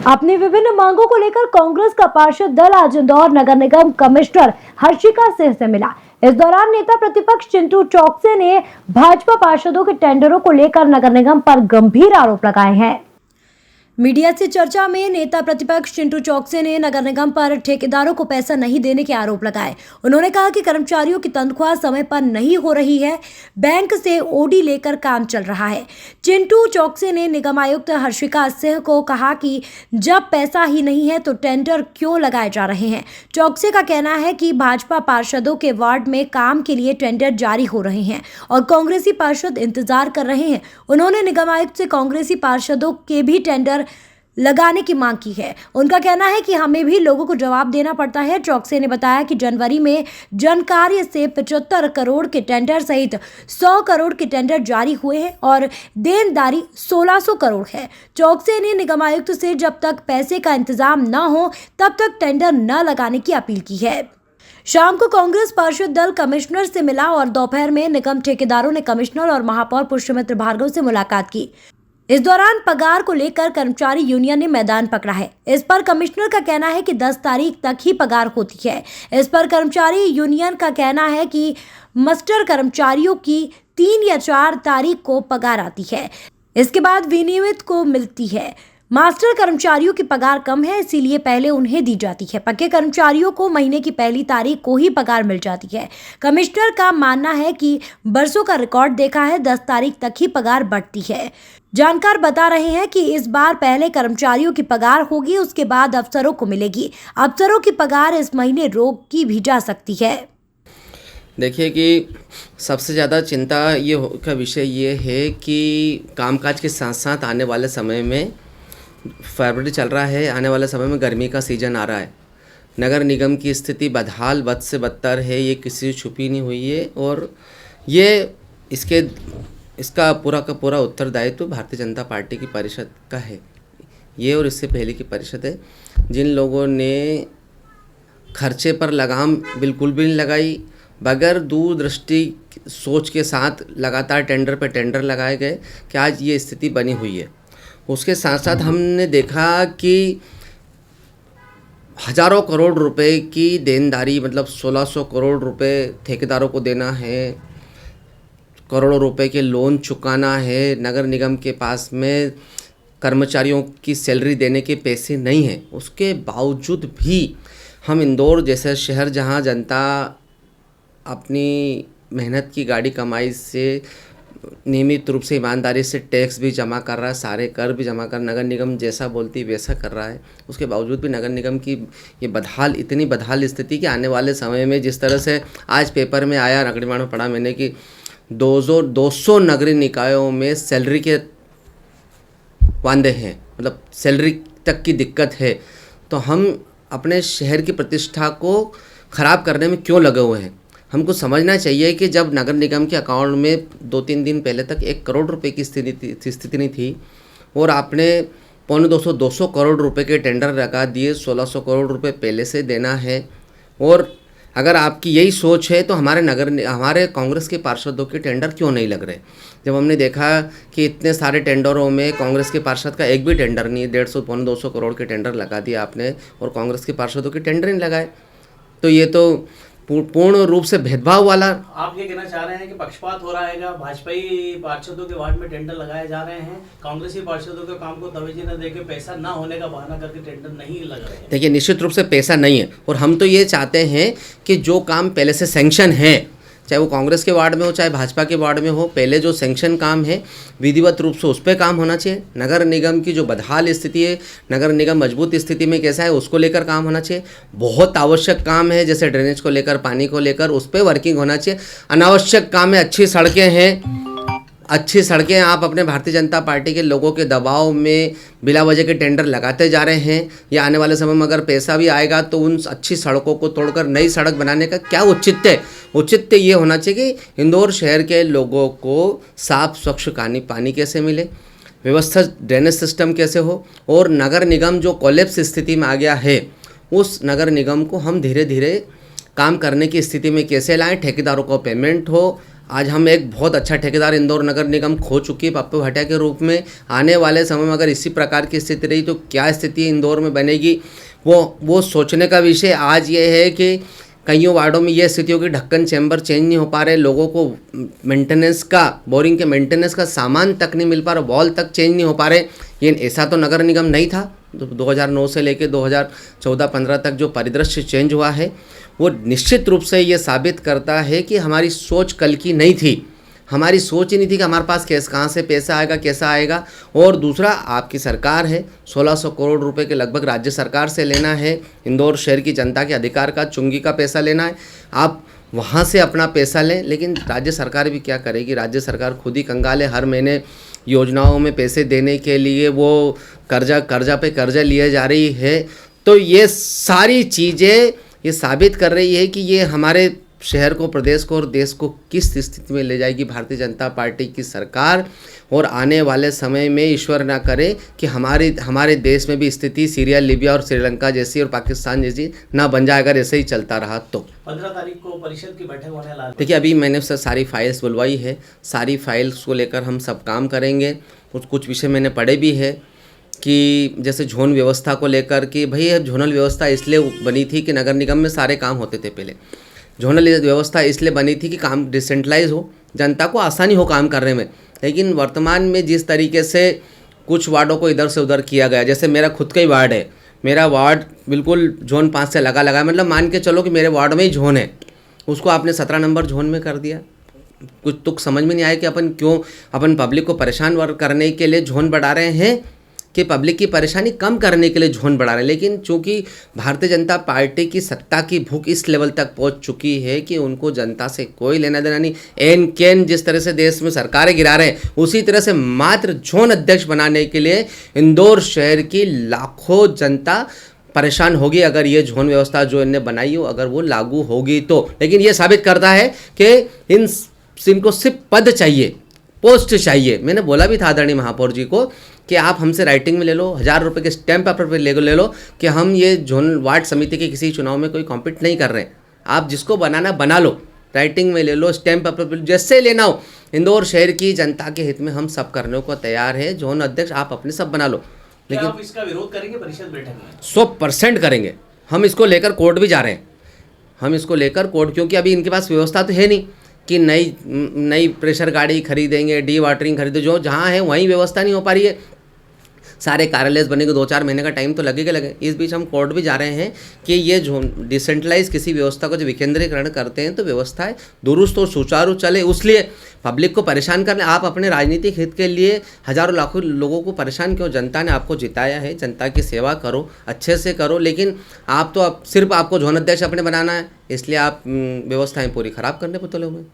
अपनी विभिन्न मांगों को लेकर कांग्रेस का पार्षद दल आज इंदौर नगर निगम कमिश्नर हर्षिका सिंह से मिला। इस दौरान नेता प्रतिपक्ष चिंटू चौकसे ने भाजपा पार्षदों के टेंडरों को लेकर नगर निगम पर गंभीर आरोप लगाए हैं। मीडिया से चर्चा में नेता प्रतिपक्ष चिंटू चौकसे ने नगर निगम पर ठेकेदारों को पैसा नहीं देने के आरोप लगाए। उन्होंने कहा कि कर्मचारियों की तनख्वाह समय पर नहीं हो रही है, बैंक से ओडी लेकर काम चल रहा है। चिंटू चौकसे ने निगम आयुक्त हर्षिका सिंह को कहा कि जब पैसा ही नहीं है तो टेंडर क्यों लगाए जा रहे हैं। चौकसे का कहना है कि भाजपा पार्षदों के वार्ड में काम के लिए टेंडर जारी हो रहे हैं और कांग्रेसी पार्षद इंतजार कर रहे हैं। उन्होंने निगम आयुक्त से कांग्रेसी पार्षदों के भी टेंडर लगाने की मांग की है। उनका कहना है कि हमें भी लोगों को जवाब देना पड़ता है। चौकसे ने बताया कि जनवरी में जन कार्य से 75 करोड़ के टेंडर सहित 100 करोड़ के टेंडर जारी हुए हैं और देनदारी 1600 करोड़ है। चौकसे ने निगम आयुक्त से जब तक पैसे का इंतजाम न हो तब तक टेंडर न लगाने की अपील की है। शाम को कांग्रेस पार्षद दल कमिश्नर से मिला और दोपहर में निगम ठेकेदारों ने कमिश्नर और महापौर पुष्यमित्र भार्गव से मुलाकात की। इस दौरान पगार को लेकर कर्मचारी यूनियन ने मैदान पकड़ा है। इस पर कमिश्नर का कहना है कि 10 तारीख तक ही पगार होती है। इस पर कर्मचारी यूनियन का कहना है कि मास्टर कर्मचारियों की 3 या 4 तारीख को पगार आती है, इसके बाद विनियमित को मिलती है। मास्टर कर्मचारियों की पगार कम है, इसीलिए पहले उन्हें दी जाती है। पक्के कर्मचारियों को महीने की पहली तारीख को ही पगार मिल जाती है। कमिश्नर का मानना है कि बरसों का रिकॉर्ड देखा है, 10 तारीख तक ही पगार बढ़ती है। जानकार बता रहे हैं कि इस बार पहले कर्मचारियों की पगार होगी, उसके बाद अफसरों को मिलेगी। अफसरों की पगार इस महीने रोकी भी जा सकती है। देखिए कि सबसे ज़्यादा चिंता का विषय ये है कि कामकाज के साथ साथ आने वाले समय में फरवरी चल रहा है, आने वाले समय में गर्मी का सीज़न आ रहा है। नगर निगम की स्थिति बदहाल, बद से बदतर है, ये किसी से छुपी नहीं हुई है और ये इसका पूरा का पूरा उत्तरदायित्व तो भारतीय जनता पार्टी की परिषद का है। ये और इससे पहले की परिषद है जिन लोगों ने खर्चे पर लगाम बिल्कुल भी नहीं लगाई, बगैर दूरदृष्टि सोच के साथ लगातार टेंडर पर टेंडर लगाए गए कि आज ये स्थिति बनी हुई है। उसके साथ साथ हमने देखा कि हज़ारों करोड़ रुपए की देनदारी, मतलब 1600 करोड़ रुपए ठेकेदारों को देना है, करोड़ों रुपए के लोन चुकाना है। नगर निगम के पास में कर्मचारियों की सैलरी देने के पैसे नहीं हैं। उसके बावजूद भी हम इंदौर जैसे शहर जहां जनता अपनी मेहनत की गाड़ी कमाई से नियमित रूप से ईमानदारी से टैक्स भी जमा कर रहा है, सारे कर भी जमा कर, नगर निगम जैसा बोलती वैसा कर रहा है। उसके बावजूद भी नगर निगम की ये इतनी बदहाल स्थिति कि आने वाले समय में जिस तरह से आज पेपर में आया, नगरीवाण में पढ़ा मैंने कि 200 नगरीय निकायों में सैलरी के वांदे हैं, मतलब सैलरी तक की दिक्कत है। तो हम अपने शहर की प्रतिष्ठा को ख़राब करने में क्यों लगे हुए हैं? हमको समझना चाहिए कि जब नगर निगम के अकाउंट में 2-3 दिन पहले तक 1 करोड़ रुपए की स्थिति नहीं थी और आपने 200 करोड़ रुपए के टेंडर लगा दिए, 1600 करोड़ रुपए पहले से देना है। और अगर आपकी यही सोच है तो हमारे कांग्रेस के पार्षदों के टेंडर क्यों नहीं लग रहे? जब हमने देखा कि इतने सारे टेंडरों में कांग्रेस के पार्षद का एक भी टेंडर नहीं है, 150-200 करोड़ के टेंडर लगा दिया आपने और कांग्रेस के पार्षदों के टेंडर नहीं लगाए, तो ये तो पूर्ण रूप से भेदभाव वाला। आप ये कहना चाह रहे हैं कि पक्षपात हो रहा है, भाजपाई पार्षदों के वार्ड में टेंडर लगाए जा रहे हैं, कांग्रेसी पार्षदों के काम को तवज्जो न देके पैसा ना होने का बहाना करके टेंडर नहीं लग रहे हैं? देखिए, निश्चित रूप से पैसा नहीं है और हम तो ये चाहते हैं कि जो काम पहले से सैंक्शन है, चाहे वो कांग्रेस के वार्ड में हो चाहे भाजपा के वार्ड में हो, पहले जो सैंक्शन काम है विधिवत रूप से उस पर काम होना चाहिए। नगर निगम की जो बदहाल स्थिति है, नगर निगम मजबूत स्थिति में कैसा है उसको लेकर काम होना चाहिए। बहुत आवश्यक काम है जैसे ड्रेनेज को लेकर, पानी को लेकर, उस पर वर्किंग होना चाहिए। अनावश्यक काम है, अच्छी सड़कें आप अपने भारतीय जनता पार्टी के लोगों के दबाव में बिला वजह के टेंडर लगाते जा रहे हैं। या आने वाले समय में अगर पैसा भी आएगा तो उन अच्छी सड़कों को तोड़कर नई सड़क बनाने का क्या औचित्य है? औचित्य ये होना चाहिए कि इंदौर शहर के लोगों को साफ स्वच्छ पानी कैसे मिले, व्यवस्थित ड्रेनेज सिस्टम कैसे हो, और नगर निगम जो कोलैप्स स्थिति में आ गया है उस नगर निगम को हम धीरे धीरे काम करने की स्थिति में कैसे लाएं, ठेकेदारों को पेमेंट हो, आज हम एक बहुत अच्छा ठेकेदार इंदौर नगर निगम खो चुकी है पप्पू भाटिया के रूप में। आने वाले समय में अगर इसी प्रकार की स्थिति रही तो क्या स्थिति इंदौर में बनेगी, वो सोचने का विषय आज ये है कि कईयों वार्डों में ये स्थिति होगी, ढक्कन चैम्बर चेंज नहीं हो पा रहे, लोगों को मेंटेनेंस का, बोरिंग के मेंटेनेंस का सामान तक नहीं मिल पा रहा, वॉल तक चेंज नहीं हो पा रहे। ये ऐसा तो नगर निगम नहीं था। 2009 से लेकर 2014-15 तक जो परिदृश्य चेंज हुआ है वो निश्चित रूप से ये साबित करता है कि हमारी सोच कल की नहीं थी। हमारी सोच ही नहीं थी कि हमारे पास कहाँ से पैसा आएगा, कैसा आएगा। और दूसरा, आपकी सरकार है, 1600 करोड़ रुपए के लगभग राज्य सरकार से लेना है, इंदौर शहर की जनता के अधिकार का, चुंगी का पैसा लेना है। आप वहाँ से अपना पैसा लें, लेकिन राज्य सरकार भी क्या करेगी? राज्य सरकार खुद ही कंगाल है। हर महीने योजनाओं में पैसे देने के लिए वो कर्जा पे कर्जा लिए जा रही है। तो ये सारी चीज़ें ये साबित कर रही है कि ये हमारे शहर को, प्रदेश को और देश को किस स्थिति में ले जाएगी भारतीय जनता पार्टी की सरकार। और आने वाले समय में ईश्वर ना करे कि हमारे देश में भी स्थिति सीरिया, लीबिया और श्रीलंका जैसी और पाकिस्तान जैसी ना बन जाए अगर ऐसे ही चलता रहा तो। 15 तारीख को परिषद की बैठक होने वाली है। देखिए, अभी मैंने सारी फाइल्स बुलवाई है, सारी फाइल्स को लेकर हम सब काम करेंगे। कुछ विषय मैंने पढ़े भी है कि जैसे झोन व्यवस्था को लेकर कि भाई झोनल व्यवस्था इसलिए बनी थी कि नगर निगम में सारे काम होते थे पहले। झोनल व्यवस्था इसलिए बनी थी कि काम डिसेंट्रलाइज हो, जनता को आसानी हो काम करने में। लेकिन वर्तमान में जिस तरीके से कुछ वार्डों को इधर से उधर किया गया, जैसे मेरा खुद का ही वार्ड है, मेरा वार्ड बिल्कुल झोन 5 से लगा है, मतलब मान के चलो कि मेरे वार्ड में ही झोन है, उसको आपने 17 नंबर झोन में कर दिया। कुछ तुक समझ में नहीं आया कि अपन पब्लिक को परेशान करने के लिए झोन बढ़ा रहे हैं कि पब्लिक की परेशानी कम करने के लिए झोन बढ़ा रहे हैं। लेकिन चूंकि भारतीय जनता पार्टी की सत्ता की भूख इस लेवल तक पहुंच चुकी है कि उनको जनता से कोई लेना देना नहीं। एन केन जिस तरह से देश में सरकारें गिरा रहे हैं, उसी तरह से मात्र झोन अध्यक्ष बनाने के लिए इंदौर शहर की लाखों जनता परेशान होगी अगर ये झोन व्यवस्था जो इनने बनाई हो अगर वो लागू होगी तो। लेकिन ये साबित करता है कि इनको सिर्फ पद चाहिए, पोस्ट चाहिए। मैंने बोला भी था आदरणीय महापौर जी को कि आप हमसे राइटिंग में ले लो, 1000 रुपये के स्टैम्प पेपर पर ले लो कि हम ये जोन वार्ड समिति के किसी चुनाव में कोई कॉम्पीट नहीं कर रहे हैं। आप जिसको बनाना बना लो, राइटिंग में ले लो, स्टैम्प पेपर पर जैसे लेना हो। इंदौर शहर की जनता के हित में हम सब करने को तैयार है। जोन अध्यक्ष आप अपने सब बना लो, लेकिन आप इसका विरोध करेंगे परिषद बैठक में? 100% करेंगे। हम इसको लेकर कोर्ट भी जा रहे हैं, हम इसको लेकर कोर्ट, क्योंकि अभी इनके पास व्यवस्था तो है नहीं कि नई प्रेशर गाड़ी खरीदेंगे, डी वाटरिंग खरीदे, जो जहाँ है वहीं व्यवस्था नहीं हो पा रही है। सारे कार्यालय बनेंगे, 2-4 महीने का टाइम तो लगेगा। इस बीच हम कोर्ट भी जा रहे हैं कि ये जो डिसेंट्रलाइज किसी व्यवस्था को जो विकेंद्रीकरण करते हैं तो व्यवस्थाएं दुरुस्त और सुचारू चले, उसलिए पब्लिक को परेशान करने, आप अपने राजनीतिक हित के लिए हजारों लाखों लोगों को परेशान क्यों? जनता ने आपको जिताया है, जनता की सेवा करो, अच्छे से करो। लेकिन आप तो सिर्फ आपको झोन अध्यक्ष अपने बनाना है, इसलिए आप व्यवस्थाएं पूरी खराब करने पर तुले हुए हैं।